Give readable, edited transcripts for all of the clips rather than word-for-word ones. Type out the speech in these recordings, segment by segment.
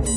Hello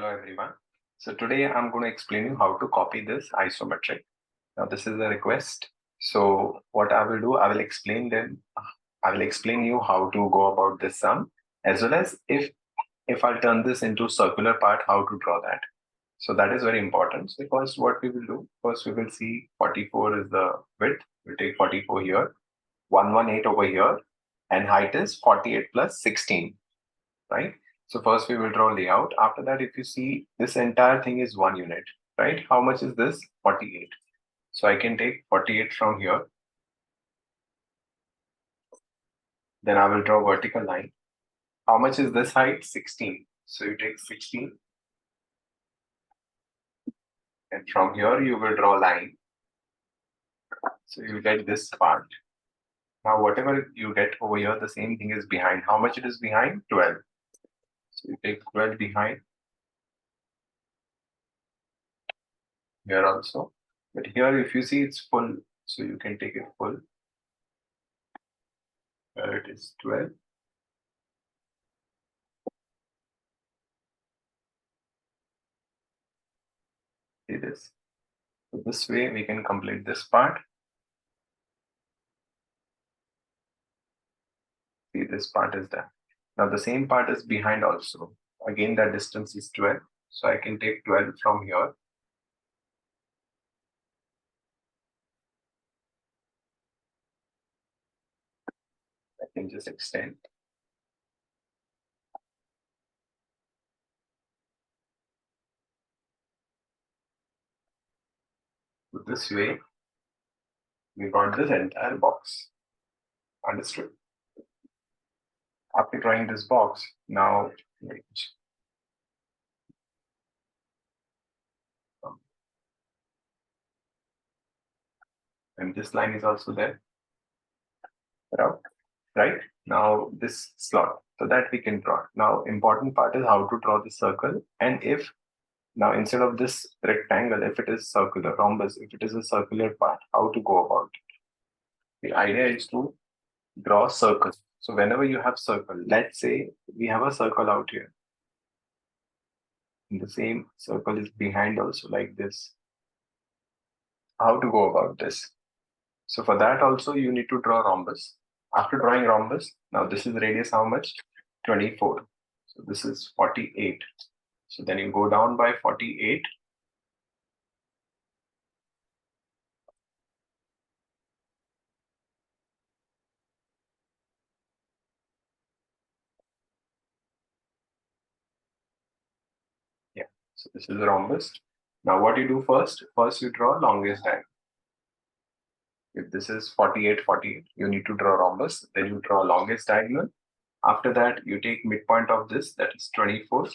everyone. So today I'm going to explain you how to copy this isometric. Now this is a request. So what I will do, I will explain you how to go about this sum, as well as if I turn this into circular part, how to draw that. So that is very important. So first what we will do, first we will see 44 is the width. We'll take 44 here, 118 over here, and height is 48 plus 16, right? So first we will draw layout. After that, if you see, this entire thing is 1 unit, right? How much is this? 48. So I can take 48 from here. Then I will draw vertical line. How much is this height? 16. So you take 16. And from here you will draw line. So you get this part. Now whatever you get over here, the same thing is behind. How much it is behind? 12. So you take 12 behind here also. But here if you see, it's full. So you can take it full. Here it is 12. See this. So this way we can complete this part. See, this part is done. Now the same part is behind also. Again, that distance is 12. So I can take 12 from here. I can just extend. So this way, we got this entire box. Understood? After drawing this box, now and this line is also there. Right? Now this slot, so that we can draw. Now important part is how to draw the circle, and if now instead of this rectangle, if it is circular, rhombus, if it is a circular part, how to go about it? The idea is to draw circles. So whenever you have circle, let's say we have a circle out here, and the same circle is behind also like this. How to go about this? So for that also you need to draw rhombus. After drawing rhombus, now this is radius how much? 24. So this is 48. So then you go down by 48. Yeah. So this is the rhombus. Now what you do first? First you draw longest diagonal. If this is 48, 48, you need to draw rhombus. Then you draw longest diagonal. After that, you take midpoint of this, that is 24.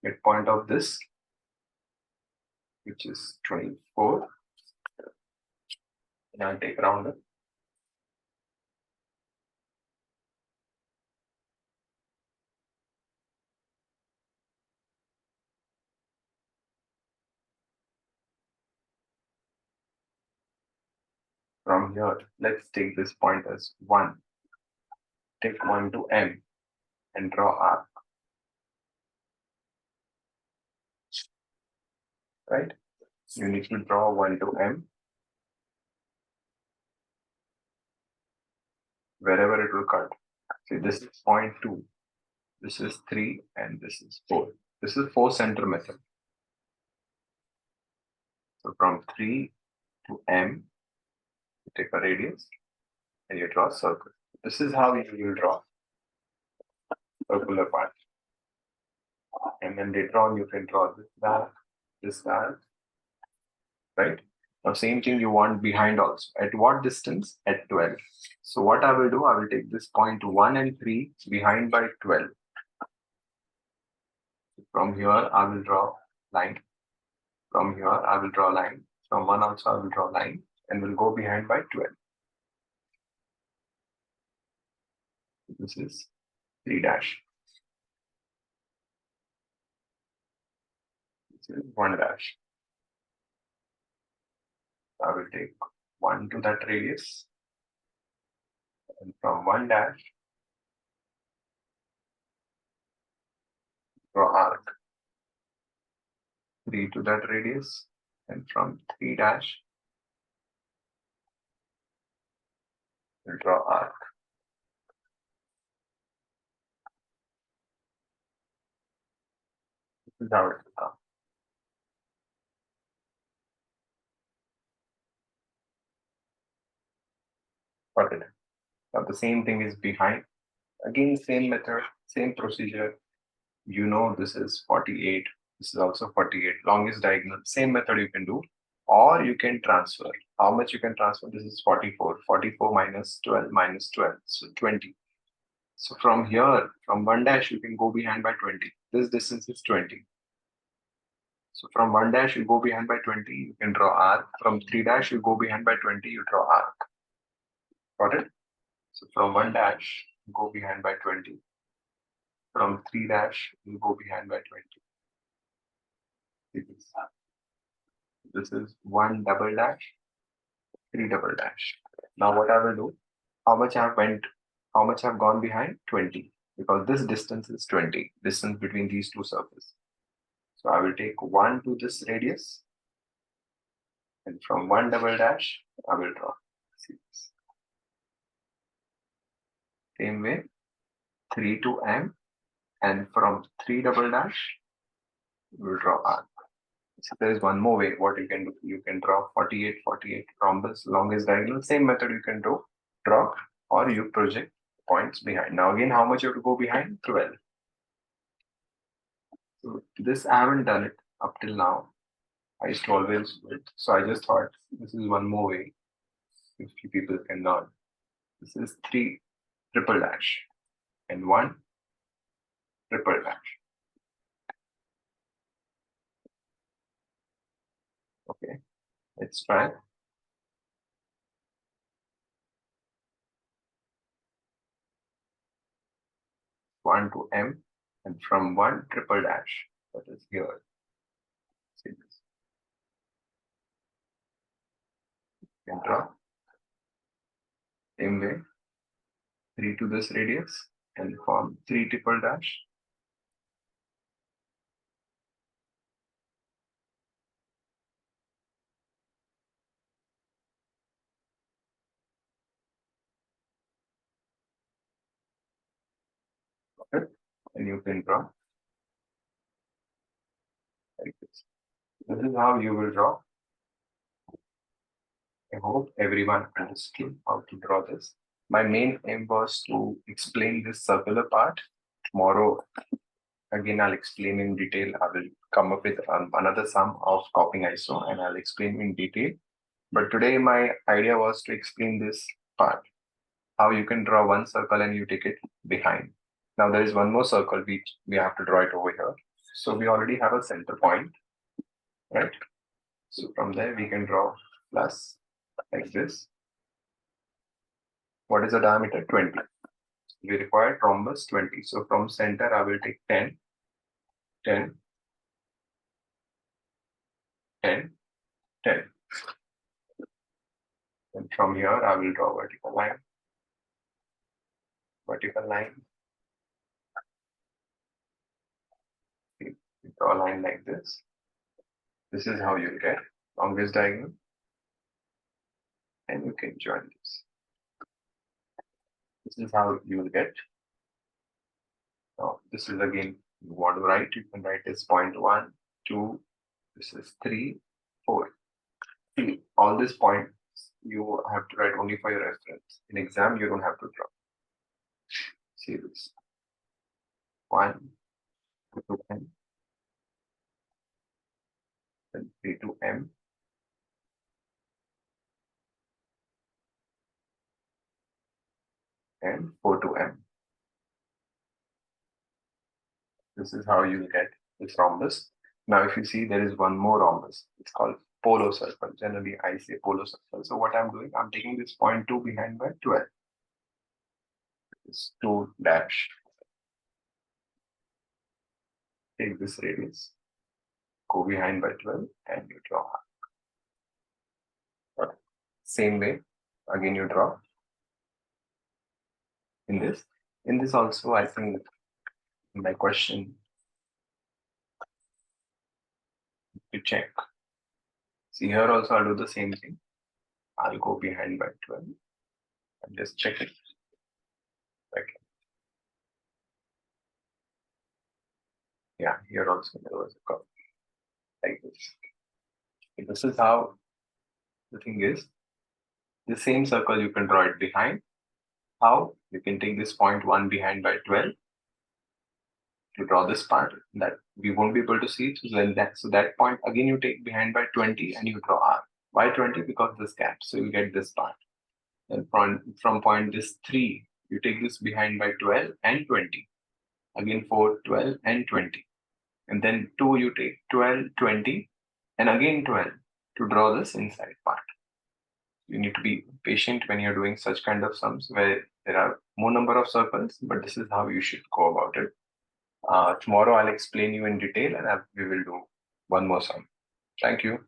Midpoint of this, which is 24. And I'll take rounder. From here, let's take this point as 1. Take 1 to M and draw arc. Right? You need to draw 1 to M. Wherever it will cut. See, this is 0.2. This is 3 and this is 4. This is 4 center method. So from 3 to M, you take a radius and you draw a circle. This is how you will draw circular part. And then later on, you can draw this back, right? Now, same thing you want behind also. At what distance? At 12. So what I will do, I will take this point 1 and 3 behind by 12. From here, I will draw line. From here, I will draw line. From 1 also, I will draw line and will go behind by 12. This is 3 dash. This is 1 dash. I will take 1 to that radius, and from 1 dash, draw arc. 3 to that radius, and from 3 dash, we'll draw arc. This is how it will come. Got it. Now the same thing is behind. Again, same method, same procedure. You know this is 48. This is also 48. Longest diagonal. Same method you can do. Or you can transfer. How much you can transfer? This is 44. 44 minus 12 minus 12. So 20. So from here, from 1 dash, you can go behind by 20. This distance is 20. So from 1 dash, you go behind by 20, you can draw arc. From 3 dash, you go behind by 20, you draw arc. Got it? So from 1 dash, you go behind by 20. From 3 dash, you go behind by 20. This is 1 double dash, 3 double dash. Now what I will do, how much I've gone behind? 20. Because this distance is 20, distance between these two surfaces. So I will take 1 to this radius, and from 1 double dash, I will draw. See this. Same way, 3 to M, and from 3 double dash, we'll draw arc. So there is one more way what you can do. You can draw 48, 48 rhombus, longest diagonal. Same method you can draw, or you project points behind. Now again, how much you have to go behind? 12. So this I haven't done it up till now. I used to always do it. So I just thought this is one more way if you people can learn. This is 3 triple dash and 1 triple dash. Okay, let's try. 1 to M, and from 1 triple dash, that is here. See this. You can draw. Same way, 3 to this radius, and form 3 triple dash. Okay, and you can draw like this. This is how you will draw. I hope everyone understood how to draw this. My main aim was to explain this circular part. Tomorrow, again, I'll explain in detail. I will come up with another sum of copying ISO, and I'll explain in detail. But today, my idea was to explain this part, how you can draw one circle and you take it behind. Now, there is one more circle, we have to draw it over here. So we already have a center point, right? So from there, we can draw plus like this. What is the diameter? 20. We require rhombus 20. So from center, I will take 10, 10, 10, 10. And from here, I will draw vertical line. Vertical line. We draw a line like this. This is how you get longest diagonal. And you can join this. This is how you will get. Now, this is again, you want to write, you can write this point 1, 2, this is 3, 4. See, all these points you have to write only for your reference. In exam, you don't have to draw. See this. 1, 2 to M, then 3 to M, and 4 to M. This is how you will get this rhombus. Now, if you see, there is one more rhombus. It's called polo circle. Generally, I say polo circle. So what I'm doing, I'm taking this point 2 behind by 12. It's 2 dash. Take this radius, go behind by 12, and you draw. same way. Again, you draw in this. In this also, I think my question to check. See here also, I'll do the same thing. I'll go behind by 12 and just check it. Okay. Yeah, here also there was a curve like this. Okay, this is how the thing is. The same circle you can draw it behind. How? You can take this point 1 behind by 12 to draw this part that we won't be able to see. So that point again you take behind by 20 and you draw R. Why 20? Because this gap. So you get this part. Then from point this 3, you take this behind by 12 and 20. Again 4, 12 and 20. And then 2 you take 12, 20 and again 12 to draw this inside part. You need to be patient when you're doing such kind of sums where there are more number of circles, but this is how you should go about it. Tomorrow I'll explain you in detail and we will do one more sum. Thank you.